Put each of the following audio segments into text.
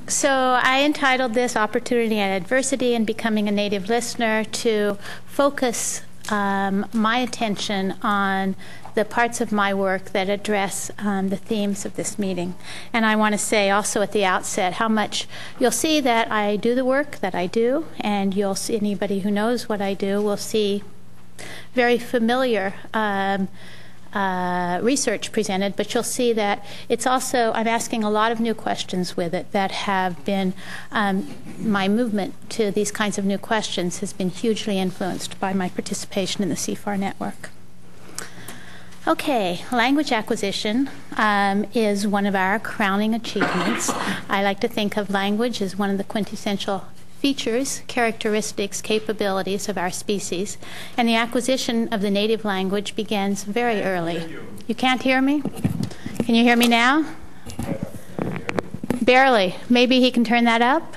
So I entitled this Opportunity and Adversity in Becoming a Native Listener to focus my attention on the parts of my work that address the themes of this meeting. And I want to say also at the outset how much you'll see that I do the work that I do, and you'll see, anybody who knows what I do will see very familiar research presented, but you'll see that it's also, I'm asking a lot of new questions with it that have been, my movement to these kinds of new questions has been hugely influenced by my participation in the CFAR network. Okay, language acquisition is one of our crowning achievements. I like to think of language as one of the quintessential features, characteristics, capabilities of our species, and the acquisition of the native language begins very early. You can't hear me? Can you hear me now? Barely. Maybe he can turn that up?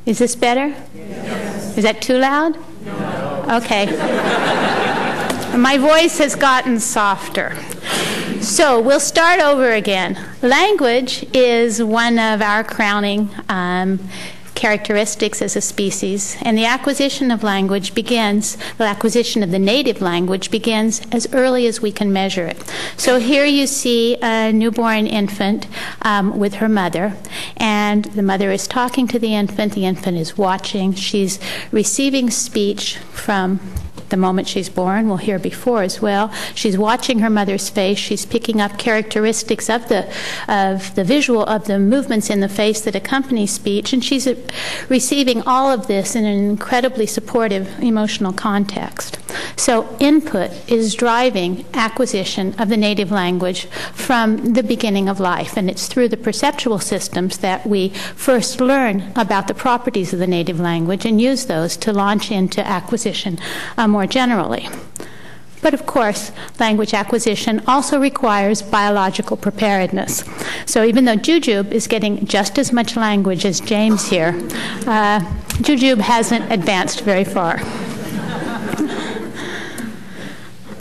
Is this better? Yes. Is that too loud? No. Okay. My voice has gotten softer. So we'll start over again. Language is one of our crowning characteristics as a species, and the acquisition of language begins, the acquisition of the native language begins as early as we can measure it. So here you see a newborn infant with her mother, and the mother is talking to the infant is watching, she's receiving speech from the moment she's born. We'll hear before as well. She's watching her mother's face. She's picking up characteristics of the visual, of the movements in the face that accompany speech, and she's receiving all of this in an incredibly supportive emotional context. So input is driving acquisition of the native language from the beginning of life, and it's through the perceptual systems that we first learn about the properties of the native language and use those to launch into acquisition more generally. But of course, language acquisition also requires biological preparedness. So even though Jujube is getting just as much language as James here, Jujube hasn't advanced very far.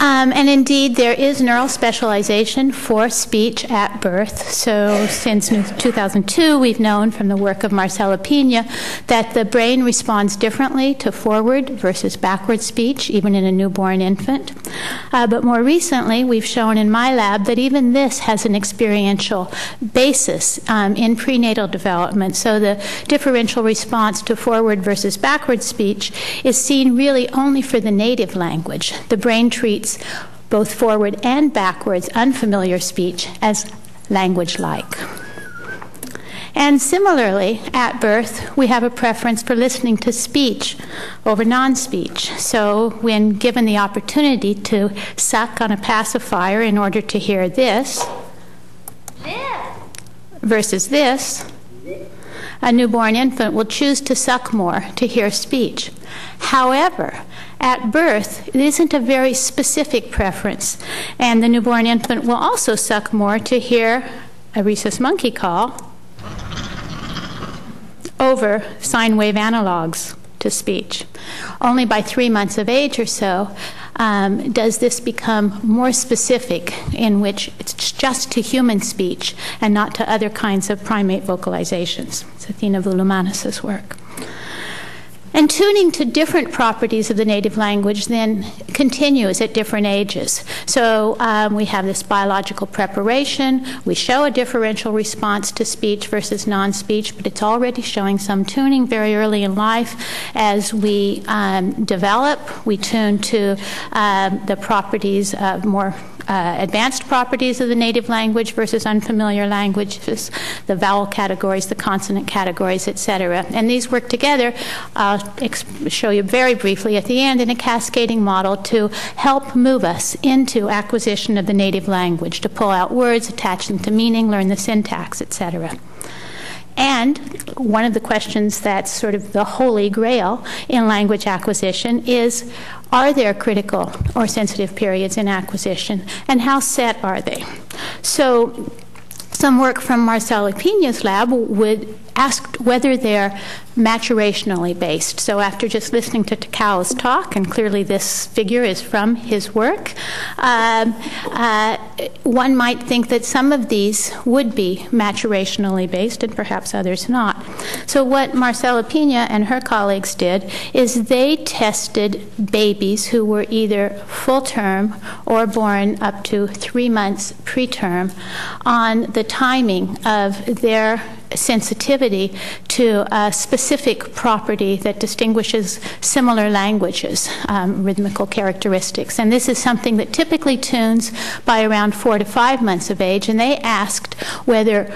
And indeed, there is neural specialization for speech at birth. So since 2002, we've known from the work of Marcela Pina that the brain responds differently to forward versus backward speech, even in a newborn infant. But more recently, we've shown in my lab that even this has an experiential basis in prenatal development. So the differential response to forward versus backward speech is seen really only for the native language. The brain treats both forward and backwards unfamiliar speech as language-like. And similarly, at birth, we have a preference for listening to speech over non-speech. So when given the opportunity to suck on a pacifier in order to hear this versus this, a newborn infant will choose to suck more to hear speech. However, at birth, it isn't a very specific preference, and the newborn infant will also suck more to hear a rhesus monkey call over sine wave analogs to speech. Only by 3 months of age or so does this become more specific, in which it's just to human speech and not to other kinds of primate vocalizations. It's Athena Vouloumanis' work. And tuning to different properties of the native language then continues at different ages. So we have this biological preparation. We show a differential response to speech versus non-speech, but it's already showing some tuning very early in life. As we develop, we tune to the properties of more advanced properties of the native language versus unfamiliar languages, the vowel categories, the consonant categories, etc. And these work together, I'll show you very briefly at the end, in a cascading model to help move us into acquisition of the native language, to pull out words, attach them to meaning, learn the syntax, etc. And one of the questions that's sort of the holy grail in language acquisition is, are there critical or sensitive periods in acquisition, and how set are they? So some work from Marcela Pina's lab would ask whether they're maturationally based. So after just listening to Takao's talk, and clearly this figure is from his work, one might think that some of these would be maturationally based and perhaps others not. So what Marcela Pina and her colleagues did is they tested babies who were either full-term or born up to 3 months preterm on the timing of their sensitivity to a specific property that distinguishes similar languages, rhythmical characteristics. And this is something that typically tunes by around 4 to 5 months of age. And they asked whether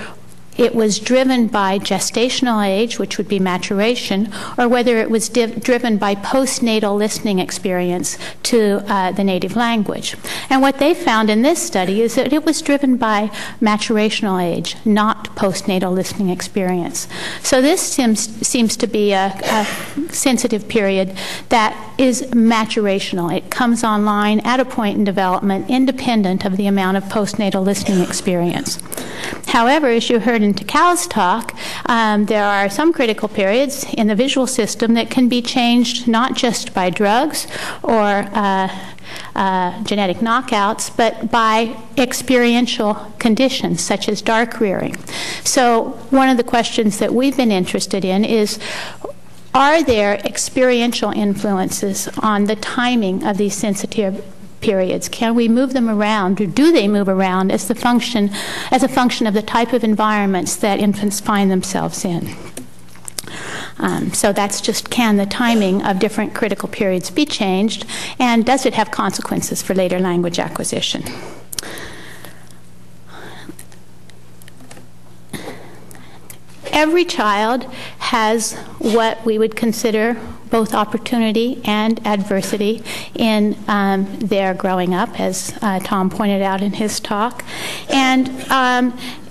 it was driven by gestational age, which would be maturation, or whether it was driven by postnatal listening experience to the native language. And what they found in this study is that it was driven by maturational age, not postnatal listening experience. So this seems to be a sensitive period that is maturational. It comes online at a point in development independent of the amount of postnatal listening experience. However, as you heard in Takal's talk, there are some critical periods in the visual system that can be changed not just by drugs or genetic knockouts, but by experiential conditions such as dark rearing. So one of the questions that we've been interested in is, are there experiential influences on the timing of these sensitive periods? Can we move them around, or do they move around as a function of the type of environments that infants find themselves in? So that's just, can the timing of different critical periods be changed, and does it have consequences for later language acquisition? Every child has what we would consider both opportunity and adversity in their growing up, as Tom pointed out in his talk.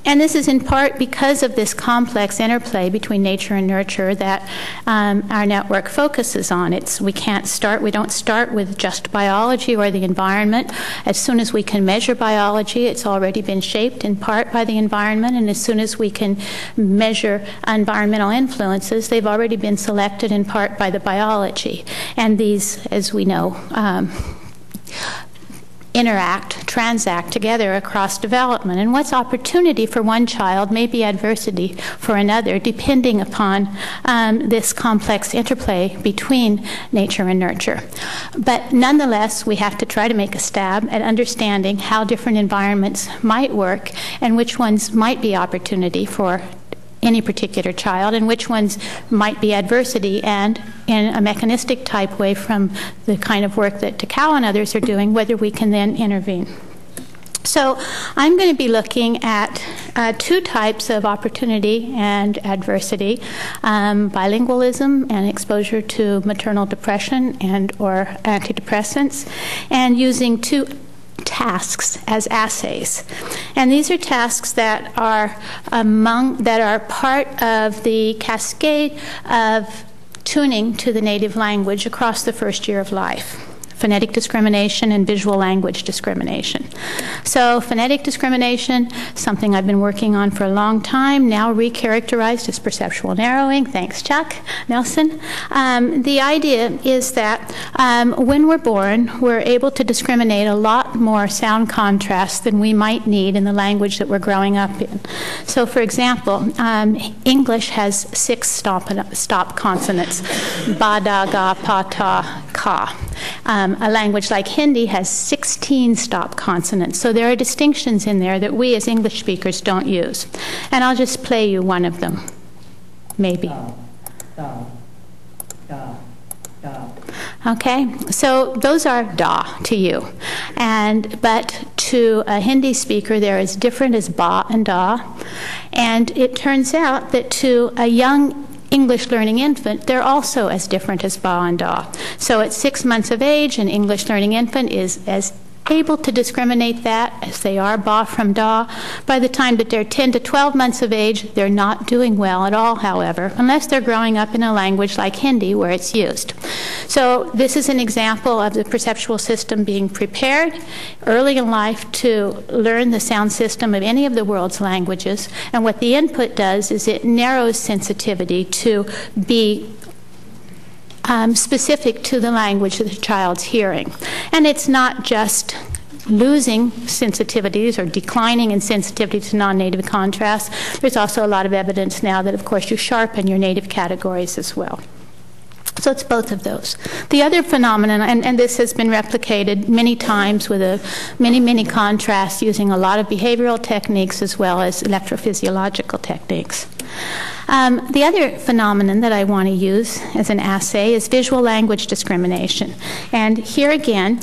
And this is in part because of this complex interplay between nature and nurture that our network focuses on. We don't start with just biology or the environment. As soon as we can measure biology, it's already been shaped in part by the environment, and as soon as we can measure environmental influences, they've already been selected in part by the biology. And these, as we know, transact together across development. And what's opportunity for one child may be adversity for another, depending upon this complex interplay between nature and nurture. But nonetheless, we have to try to make a stab at understanding how different environments might work and which ones might be opportunity for any particular child, and which ones might be adversity, and in a mechanistic type way from the kind of work that Takao and others are doing, whether we can then intervene. So I'm going to be looking at two types of opportunity and adversity, bilingualism and exposure to maternal depression and or antidepressants, and using two tasks as assays. And these are tasks that are part of the cascade of tuning to the native language across the first year of life: phonetic discrimination and visual language discrimination. So phonetic discrimination, something I've been working on for a long time, now recharacterized as perceptual narrowing. Thanks, Chuck Nelson. The idea is that when we're born, we're able to discriminate a lot more sound contrast than we might need in the language that we're growing up in. So for example, English has 6 stop consonants: ba, da, ga, pa, ta, ka. A language like Hindi has 16 stop consonants. So there are distinctions in there that we as English speakers don't use. And I'll just play you one of them, maybe. Da, da, da. Okay, so those are da to you. But to a Hindi speaker, they're as different as ba and da. And it turns out that to a young English learning infant, they're also as different as ba and da. So at 6 months of age, an English learning infant is as able to discriminate that as they are ba from da. By the time that they're 10 to 12 months of age, they're not doing well at all, however, unless they're growing up in a language like Hindi where it's used. So this is an example of the perceptual system being prepared early in life to learn the sound system of any of the world's languages. And what the input does is it narrows sensitivity to be specific to the language that the child's hearing. And it's not just losing sensitivities or declining in sensitivity to non-native contrasts. There's also a lot of evidence now that, of course, you sharpen your native categories as well. So it's both of those. The other phenomenon, and this has been replicated many times with many contrasts using a lot of behavioral techniques as well as electrophysiological techniques. The other phenomenon that I want to use as an assay is visual language discrimination. And here again,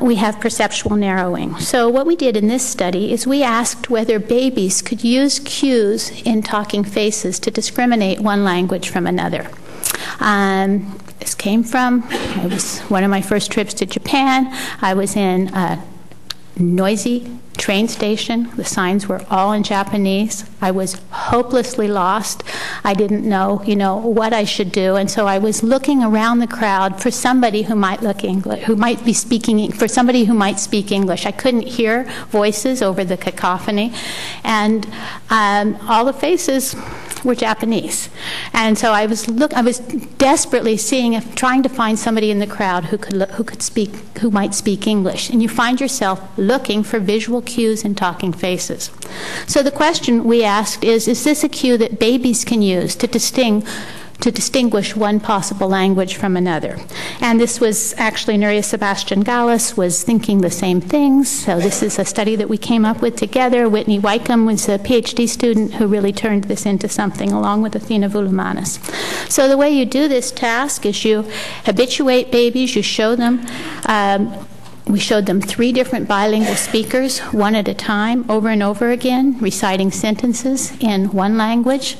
we have perceptual narrowing. So what we did in this study is we asked whether babies could use cues in talking faces to discriminate one language from another. This came from, it was one of my first trips to Japan. I was in a noisy train station. The signs were all in Japanese. I was hopelessly lost. I didn't know, what I should do, and so I was looking around the crowd for somebody who might speak English. I couldn't hear voices over the cacophony, and all the faces were Japanese. And so I was desperately trying to find somebody in the crowd who might speak English. And you find yourself looking for visual cues in talking faces. So the question we asked is this a cue that babies can use to distinguish one possible language from another? And this was actually Nuria Sebastian Gallus was thinking the same things. So this is a study that we came up with together. Whitney Wykeham was a PhD student who really turned this into something along with Athena Voulimanis. So the way you do this task is you habituate babies, you show them we showed them 3 different bilingual speakers, one at a time, over and over again, reciting sentences in one language.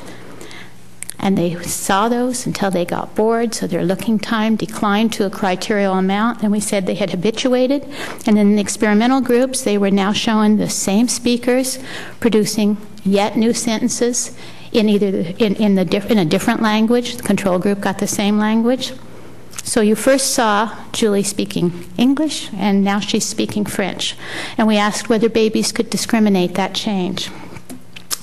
And they saw those until they got bored, so their looking time declined to a criterial amount. And we said they had habituated. And in the experimental groups, they were now showing the same speakers producing yet new sentences in in a different language. The control group got the same language. So you first saw Julie speaking English, and now she's speaking French. And we asked whether babies could discriminate that change.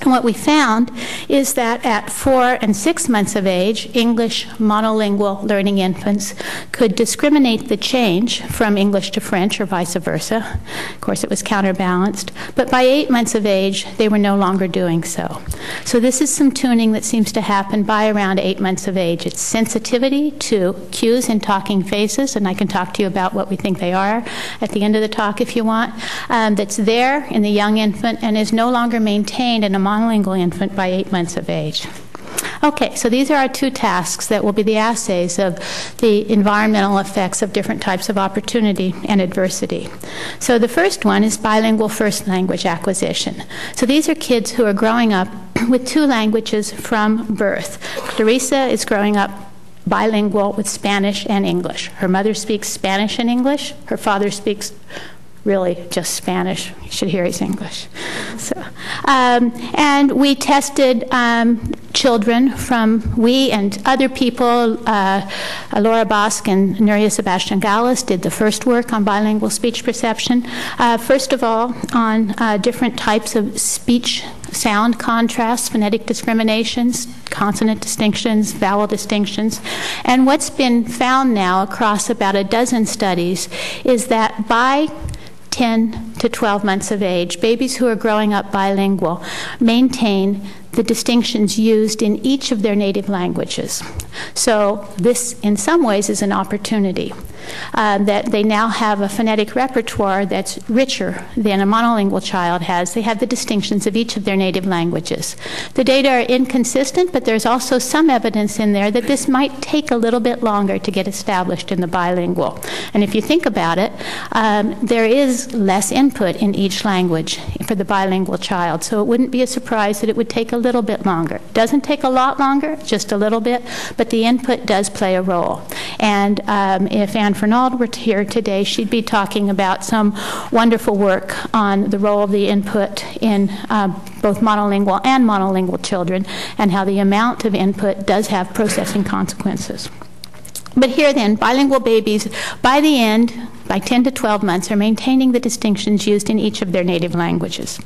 And what we found is that at 4 and 6 months of age, English monolingual learning infants could discriminate the change from English to French or vice versa. Of course, it was counterbalanced. But by 8 months of age, they were no longer doing so. So this is some tuning that seems to happen by around 8 months of age. It's sensitivity to cues in talking faces, and I can talk to you about what we think they are at the end of the talk if you want, that's there in the young infant and is no longer maintained in a monolingual infant by 8 months of age. Okay, so these are our 2 tasks that will be the assays of the environmental effects of different types of opportunity and adversity. So the first one is bilingual first language acquisition. So these are kids who are growing up with 2 languages from birth. Clarissa is growing up bilingual with Spanish and English. Her mother speaks Spanish and English. Her father speaks really just Spanish. You should hear his English. So, and we tested children we and other people, Laura Bosk and Nuria Sebastian Gallus did the first work on bilingual speech perception. First of all, on different types of speech sound contrasts, phonetic discriminations, consonant distinctions, vowel distinctions. And what's been found now across about a dozen studies is that by 10 to 12 months of age, babies who are growing up bilingual maintain the distinctions used in each of their native languages. So this, in some ways, is an opportunity that they now have a phonetic repertoire that's richer than a monolingual child has. They have the distinctions of each of their native languages. The data are inconsistent, but there's also some evidence in there that this might take a little bit longer to get established in the bilingual. And if you think about it, there is less input in each language for the bilingual child, so it wouldn't be a surprise that it would take a little bit longer. It doesn't take a lot longer, just a little bit, but the input does play a role. And if Anne Fernald were here today, she'd be talking about some wonderful work on the role of the input in both monolingual and monolingual children, and how the amount of input does have processing consequences. But here then, bilingual babies, by by 10 to 12 months, are maintaining the distinctions used in each of their native languages.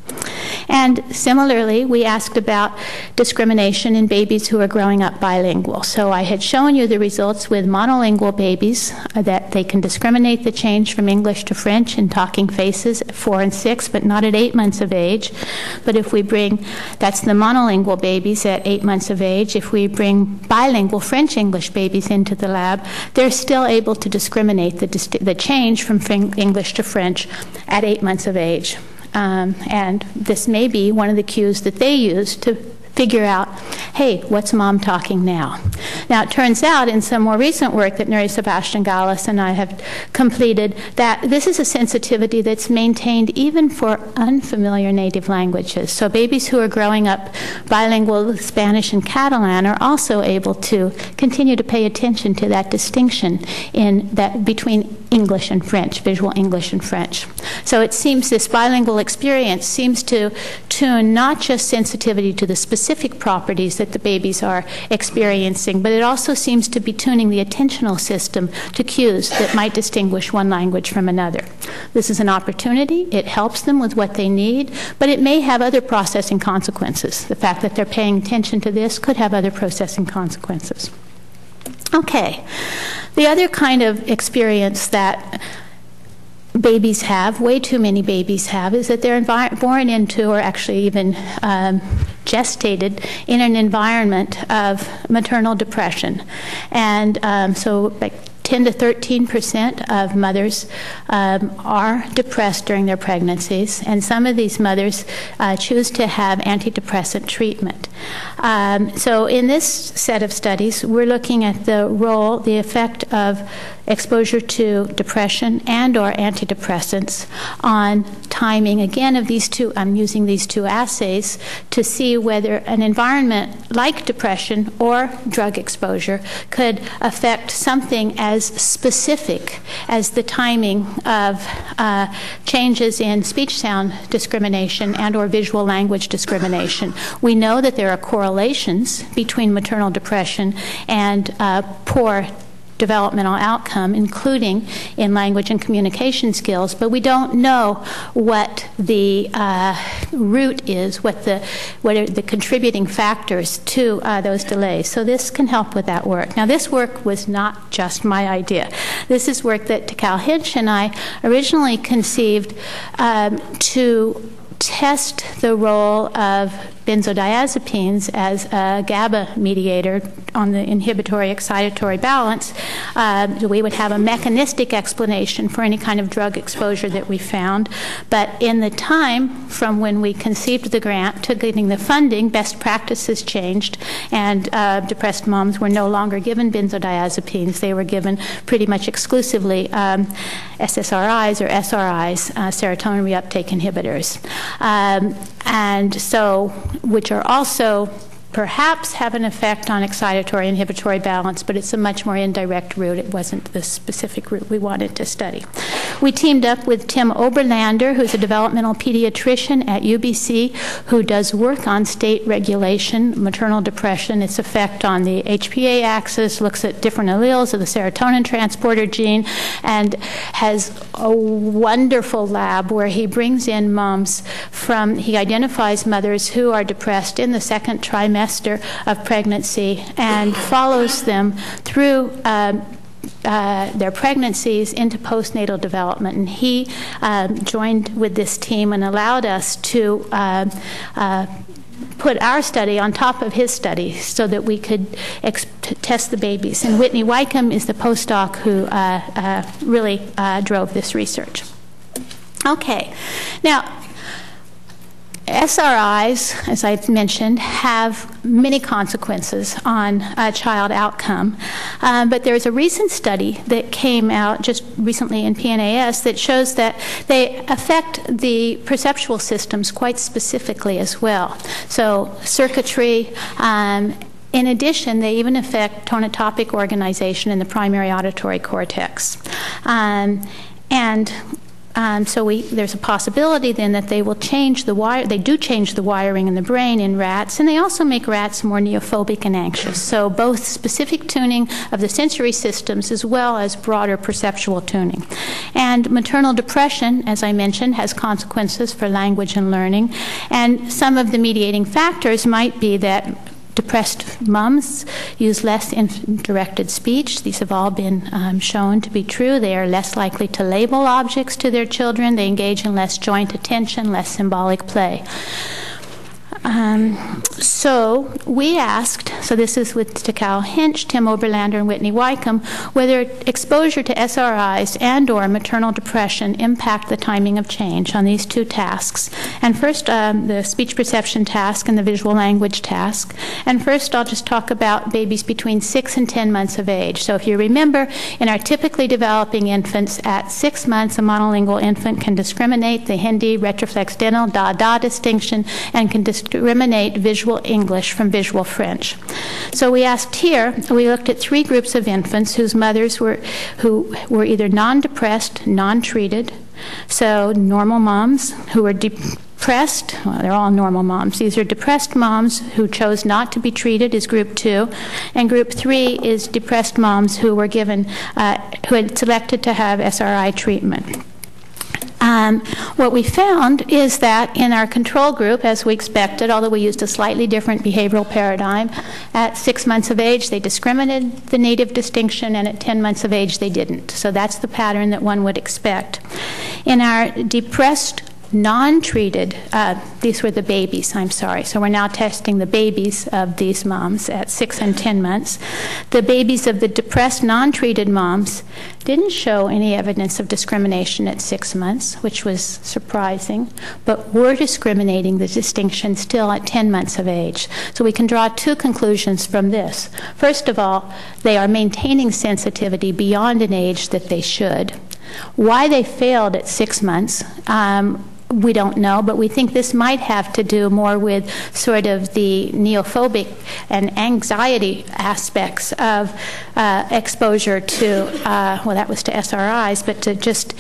And similarly, we asked about discrimination in babies who are growing up bilingual. So I had shown you the results with monolingual babies, that they can discriminate the change from English to French in talking faces at 4 and 6, but not at 8 months of age. But if we bring, that's the monolingual babies at 8 months of age, if we bring bilingual French-English babies into the lab, they're still able to discriminate the change from English to French at 8 months of age. And this may be one of the cues that they use to figure out, hey, what's mom talking now? Now, it turns out in some more recent work that Nuri Sebastian Gallis and I have completed that this is a sensitivity that's maintained even for unfamiliar native languages. So babies who are growing up bilingual with Spanish and Catalan are also able to continue to pay attention to that distinction in that between English and French, visual English and French. So it seems this bilingual experience seems to tune not just sensitivity to the specific properties that the babies are experiencing, but it also seems to be tuning the attentional system to cues that might distinguish one language from another. This is an opportunity. It helps them with what they need, but it may have other processing consequences. The fact that they're paying attention to this could have other processing consequences. Okay. The other kind of experience that babies have, way too many babies have, is that they're born into, or actually even gestated in an environment of maternal depression. And so like 10 to 13% of mothers are depressed during their pregnancies, and some of these mothers choose to have antidepressant treatment. So in this set of studies, we're looking at the role, the effect of exposure to depression and or antidepressants on timing, again, of these two. I'm using these two assays to see whether an environment like depression or drug exposure could affect something as specific as the timing of changes in speech sound discrimination and or visual language discrimination. We know that there are correlations between maternal depression and poor developmental outcome, including in language and communication skills, but we don't know what the root is, what are the contributing factors to those delays. So this can help with that work. Now, this work was not just my idea. This is work that Takal Hinch and I originally conceived to test the role of benzodiazepines as a GABA mediator on the inhibitory-excitatory balance. We would have a mechanistic explanation for any kind of drug exposure that we found. But in the time from when we conceived the grant to getting the funding, best practices changed, and depressed moms were no longer given benzodiazepines. They were given pretty much exclusively SSRIs or SRIs, serotonin reuptake inhibitors. And so, which are also perhaps have an effect on excitatory inhibitory balance, but it's a much more indirect route. It wasn't the specific route we wanted to study. We teamed up with Tim Oberlander, who's a developmental pediatrician at UBC, who does work on state regulation, maternal depression, its effect on the HPA axis, looks at different alleles of the serotonin transporter gene, and has a wonderful lab where he brings in moms he identifies mothers who are depressed in the second trimester of pregnancy and follows them through their pregnancies into postnatal development. And he joined with this team and allowed us to put our study on top of his study so that we could test the babies. And Whitney Wykeham is the postdoc who really drove this research. Okay. Now, SRIs, as I mentioned, have many consequences on child outcome. But there's a recent study that came out just recently in PNAS that shows that they affect the perceptual systems quite specifically as well. So circuitry, in addition, they even affect tonotopic organization in the primary auditory cortex. And There's a possibility then that they will change the they do change the wiring in the brain in rats, and they also make rats more neophobic and anxious. So both specific tuning of the sensory systems as well as broader perceptual tuning. And maternal depression, as I mentioned, has consequences for language and learning. And some of the mediating factors might be that depressed moms use less infant-directed speech. These have all been shown to be true. They are less likely to label objects to their children. They engage in less joint attention, less symbolic play. So we asked, so this is with Takao Hinch, Tim Oberlander, and Whitney Wycombe, whether exposure to SRIs and or maternal depression impact the timing of change on these two tasks. And first, the speech perception task and the visual language task. And first, I'll just talk about babies between 6 and 10 months of age. So if you remember, in our typically developing infants, at 6 months, a monolingual infant can discriminate the Hindi, retroflex dental, da-da distinction, and can discriminate visual English from visual French. So we asked here, we looked at 3 groups of infants whose mothers were either non-depressed, non-treated, so normal moms who were depressed, well, they're all normal moms. These are depressed moms who chose not to be treated is group 2, and group 3 is depressed moms who were given, who had selected to have SRI treatment. What we found is that in our control group, as we expected, although we used a slightly different behavioral paradigm, at 6 months of age they discriminated the native distinction, and at 10 months of age they didn't. So that's the pattern that one would expect. In our depressed non-treated, these were the babies, I'm sorry. So we're now testing the babies of these moms at 6 and 10 months. The babies of the depressed non-treated moms didn't show any evidence of discrimination at 6 months, which was surprising, but were discriminating the distinction still at 10 months of age. So we can draw 2 conclusions from this. First of all, they are maintaining sensitivity beyond an age that they should. Why they failed at 6 months, we don't know, but we think this might have to do more with sort of the neophobic and anxiety aspects of exposure to, well, that was to SRIs, but to just,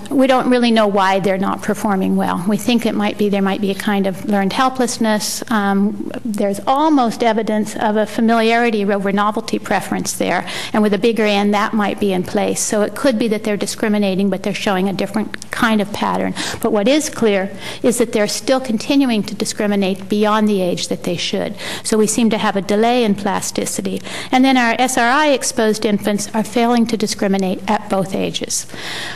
we don't really know why they're not performing well. We think it might be, there might be a kind of learned helplessness. There's almost evidence of a familiarity over novelty preference there, and with a bigger N, that might be in place. So it could be that they're discriminating, but they're showing a different kind of pattern. But what is clear is that they're still continuing to discriminate beyond the age that they should. So we seem to have a delay in plasticity. And then our SRI-exposed infants are failing to discriminate at both ages.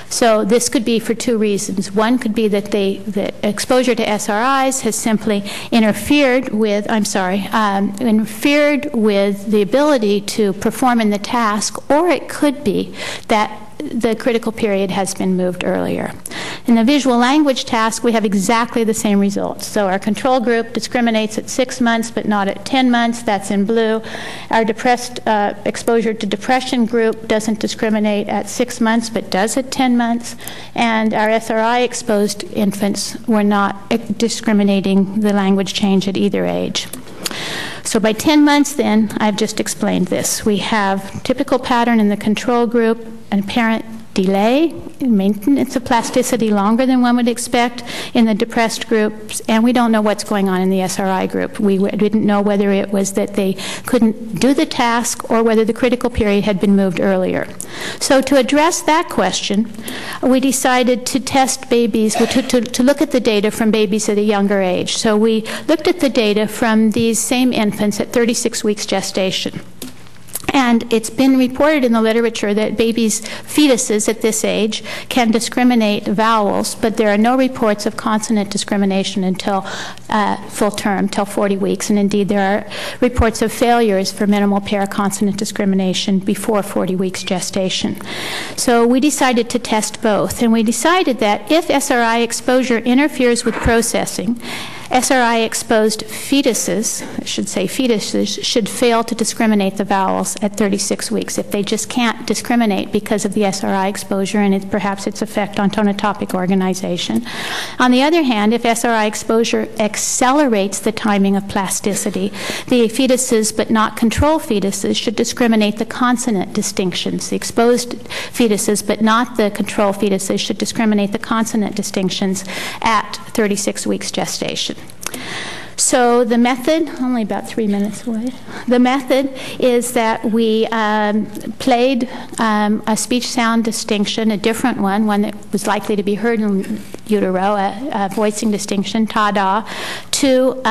So this could be for 2 reasons. One could be that the exposure to SRIs has simply interfered with, interfered with the ability to perform in the task, or it could be that the critical period has been moved earlier. In the visual language task, we have exactly the same results. So our control group discriminates at 6 months, but not at 10 months. That's in blue. Our depressed exposure to depression group doesn't discriminate at 6 months, but does at 10 months. And our SRI-exposed infants were not discriminating the language change at either age. So by 10 months then, I've just explained this. We have typical pattern in the control group, an apparent delay, maintenance of plasticity longer than one would expect in the depressed groups, and we don't know what's going on in the SRI group. We didn't know whether it was that they couldn't do the task or whether the critical period had been moved earlier. So to address that question, we decided to test babies, to look at the data from babies at a younger age. So we looked at the data from these same infants at 36 weeks gestation. And it's been reported in the literature that babies, fetuses at this age, can discriminate vowels, but there are no reports of consonant discrimination until full term, till 40 weeks. And indeed, there are reports of failures for minimal pair consonant discrimination before 40 weeks gestation. So we decided to test both. And we decided that if SRI exposure interferes with processing, SRI-exposed fetuses, I should say fetuses, should fail to discriminate the vowels at 36 weeks if they just can't discriminate because of the SRI exposure and perhaps its effect on tonotopic organization. On the other hand, if SRI exposure accelerates the timing of plasticity, the fetuses but not control fetuses should discriminate the consonant distinctions. The exposed fetuses but not the control fetuses should discriminate the consonant distinctions at 36 weeks gestation. So the method, only about 3 minutes away, the method is that we played a speech sound distinction, a different one that was likely to be heard in utero, a voicing distinction, ta-da, to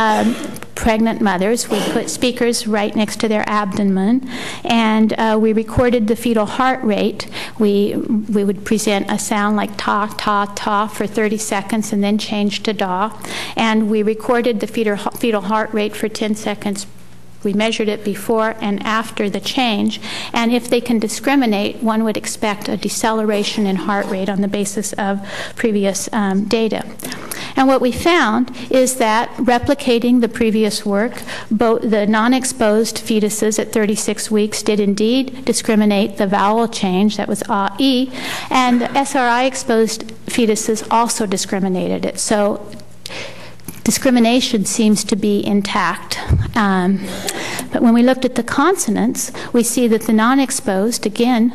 pregnant mothers. We put speakers right next to their abdomen, and we recorded the fetal heart rate. We would present a sound like ta, ta, ta for 30 seconds and then change to da. And we recorded the fetal heart rate for 10 seconds. We measured it before and after the change, and if they can discriminate, one would expect a deceleration in heart rate on the basis of previous data. And what we found is that replicating the previous work, both the non-exposed fetuses at 36 weeks did indeed discriminate the vowel change, that was A-E, and the SRI-exposed fetuses also discriminated it. So discrimination seems to be intact. But when we looked at the consonants, we see that the non-exposed, again,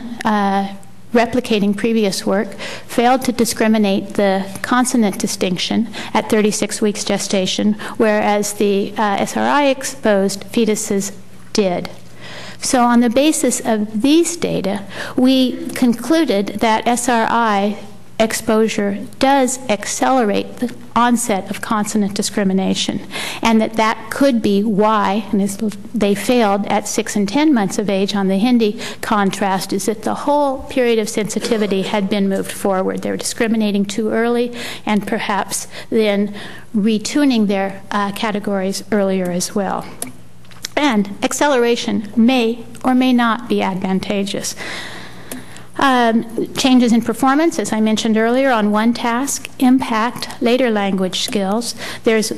replicating previous work, failed to discriminate the consonant distinction at 36 weeks gestation, whereas the SRI-exposed fetuses did. So on the basis of these data, we concluded that SRI exposure does accelerate the onset of consonant discrimination, and that could be why, and they failed at 6 and 10 months of age on the Hindi contrast, is that the whole period of sensitivity had been moved forward. They were discriminating too early and perhaps then retuning their categories earlier as well. And acceleration may or may not be advantageous. Changes in performance, as I mentioned earlier, on one task impact later language skills. There's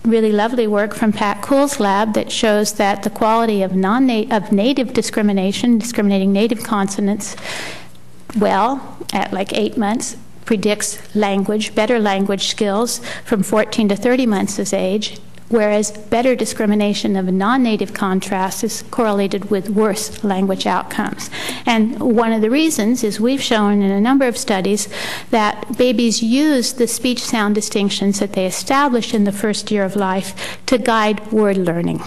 really lovely work from Pat Kuhl's lab that shows that the quality of native discrimination, discriminating native consonants, well, at like 8 months, predicts better language skills from 14 to 30 months of age, whereas better discrimination of a non-native contrast is correlated with worse language outcomes. And one of the reasons is we've shown in a number of studies that babies use the speech sound distinctions that they establish in the first year of life to guide word learning.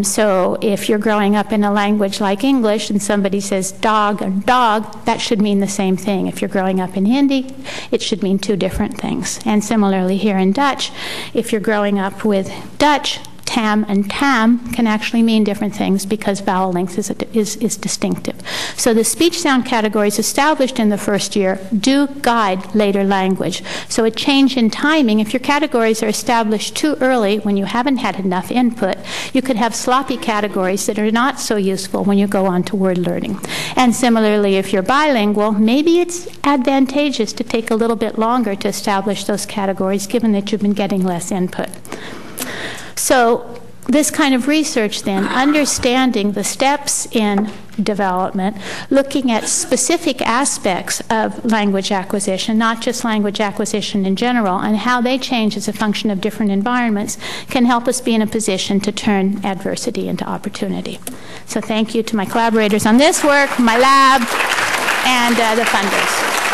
So if you're growing up in a language like English and somebody says dog or dog, that should mean the same thing. If you're growing up in Hindi, it should mean two different things. And similarly here in Dutch, if you're growing up with Dutch, tam and tam can actually mean different things because vowel length is distinctive. So the speech sound categories established in the first year do guide later language. So a change in timing, if your categories are established too early when you haven't had enough input, you could have sloppy categories that are not so useful when you go on to word learning. And similarly, if you're bilingual, maybe it's advantageous to take a little bit longer to establish those categories given that you've been getting less input. So this kind of research then, understanding the steps in development, looking at specific aspects of language acquisition, not just language acquisition in general, and how they change as a function of different environments, can help us be in a position to turn adversity into opportunity. So thank you to my collaborators on this work, my lab, and the funders.